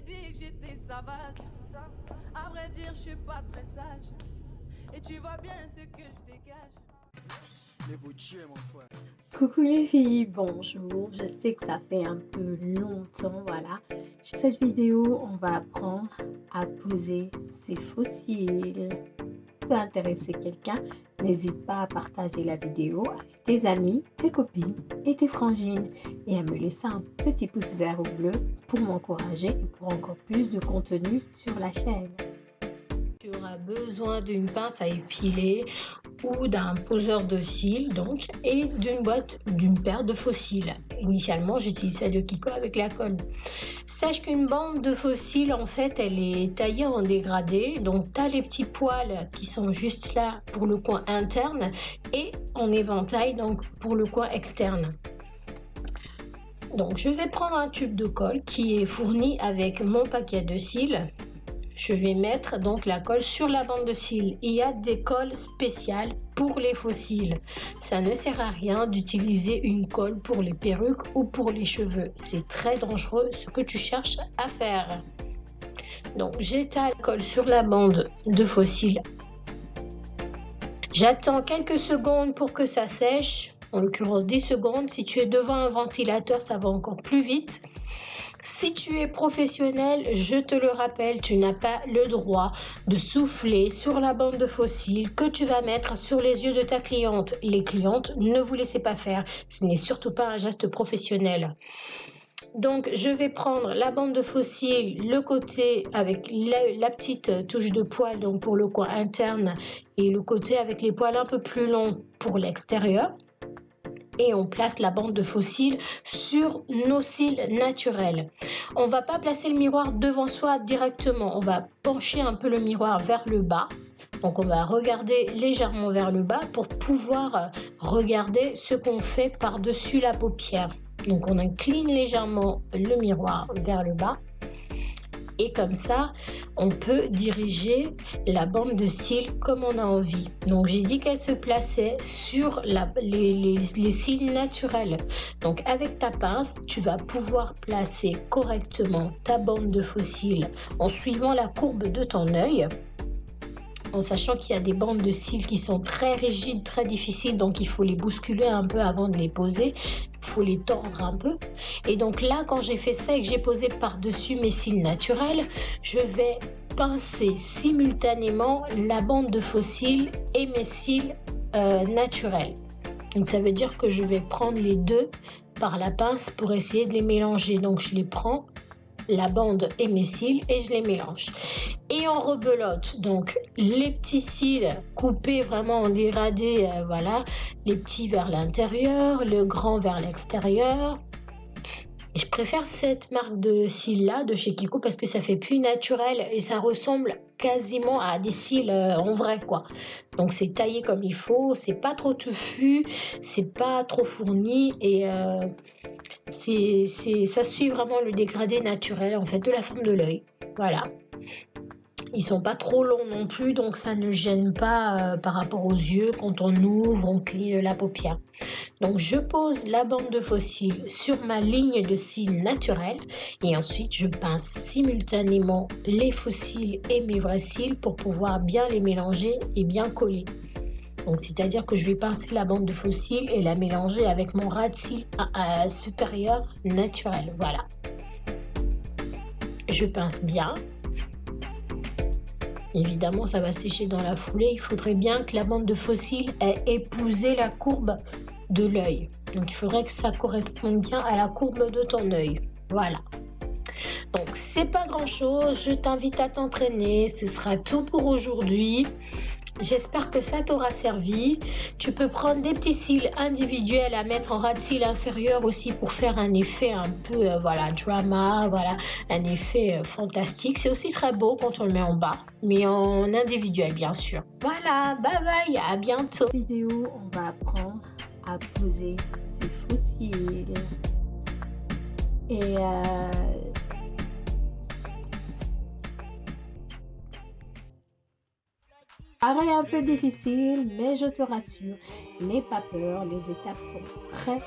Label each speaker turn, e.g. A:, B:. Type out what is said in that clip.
A: dit que j'étais sauvage. À vrai dire, je suis pas très sage. Et tu vois bien ce que je dégage.
B: Les beaux dieux, mon frère.
C: Coucou les filles, bonjour. Je sais que ça fait un peu longtemps, voilà. Sur cette vidéo, on va apprendre à poser ses fossiles. Ça peut intéresser quelqu'un. N'hésite pas à partager la vidéo avec tes amis, tes copines et tes frangines et à me laisser un petit pouce vert ou bleu pour m'encourager et pour encore plus de contenu sur la chaîne. Tu auras besoin d'une pince à épiler ou d'un poseur de cils donc et d'une paire de faux cils. Initialement, j'utilise celle de Kiko avec la colle. Sache qu'une bande de faux cils, en fait, elle est taillée en dégradé. Donc, tu as les petits poils qui sont juste là pour le coin interne et en éventail donc pour le coin externe. Donc, je vais prendre un tube de colle qui est fourni avec mon paquet de cils. Je vais mettre donc la colle sur la bande de cils. Il y a des colles spéciales pour les faux cils. Ça ne sert à rien d'utiliser une colle pour les perruques ou pour les cheveux. C'est très dangereux ce que tu cherches à faire. Donc j'étale la colle sur la bande de faux cils. J'attends quelques secondes pour que ça sèche. En l'occurrence 10 secondes. Si tu es devant un ventilateur, ça va encore plus vite. Si tu es professionnel, je te le rappelle, tu n'as pas le droit de souffler sur la bande de faux cils que tu vas mettre sur les yeux de ta cliente. Les clientes, ne vous laissez pas faire. Ce n'est surtout pas un geste professionnel. Donc, je vais prendre la bande de faux cils, le côté avec la petite touche de poil donc pour le coin interne et le côté avec les poils un peu plus longs pour l'extérieur. Et on place la bande de faux cils sur nos cils naturels. On ne va pas placer le miroir devant soi directement. On va pencher un peu le miroir vers le bas. Donc on va regarder légèrement vers le bas pour pouvoir regarder ce qu'on fait par-dessus la paupière. Donc on incline légèrement le miroir vers le bas. Et comme ça, on peut diriger la bande de cils comme on a envie. Donc, j'ai dit qu'elle se plaçait sur les cils naturels. Donc, avec ta pince, tu vas pouvoir placer correctement ta bande de faux cils en suivant la courbe de ton œil. En sachant qu'il y a des bandes de cils qui sont très rigides, très difficiles, donc il faut les bousculer un peu avant de les poser, il faut les tordre un peu. Et donc là, quand j'ai fait ça et que j'ai posé par-dessus mes cils naturels, je vais pincer simultanément la bande de faux cils et mes cils naturels. Donc ça veut dire que je vais prendre les deux par la pince pour essayer de les mélanger. Donc je les prends, la bande et mes cils, et je les mélange. Et on rebelote donc les petits cils coupés vraiment en dégradé, voilà, les petits vers l'intérieur, le grand vers l'extérieur. Je préfère cette marque de cils là de chez Kiko parce que ça fait plus naturel et ça ressemble quasiment à des cils en vrai quoi. Donc c'est taillé comme il faut, c'est pas trop touffu, c'est pas trop fourni et ça suit vraiment le dégradé naturel en fait de la forme de l'œil. Voilà. Ils sont pas trop longs non plus, donc ça ne gêne pas par rapport aux yeux. Quand on ouvre, on cligne la paupière. Donc je pose la bande de faux cils sur ma ligne de cils naturels et ensuite je pince simultanément les faux cils et mes vrais cils pour pouvoir bien les mélanger et bien coller. Donc c'est-à-dire que je vais pincer la bande de faux cils et la mélanger avec mon ras de cils supérieur naturel. Voilà. Je pince bien. Évidemment, ça va sécher dans la foulée. Il faudrait bien que la bande de faux cils ait épousé la courbe de l'œil. Donc, il faudrait que ça corresponde bien à la courbe de ton œil. Voilà. Donc, c'est pas grand-chose. Je t'invite à t'entraîner. Ce sera tout pour aujourd'hui. J'espère que ça t'aura servi. Tu peux prendre des petits cils individuels à mettre en ras de cils inférieur aussi pour faire un effet un peu drama, voilà, un effet fantastique. C'est aussi très beau quand on le met en bas, mais en individuel bien sûr. Voilà, bye bye, à bientôt. Dans cette vidéo, on va apprendre à poser ses faux cils. Et paraît un peu difficile, mais je te rassure, n'aie pas peur, les étapes sont très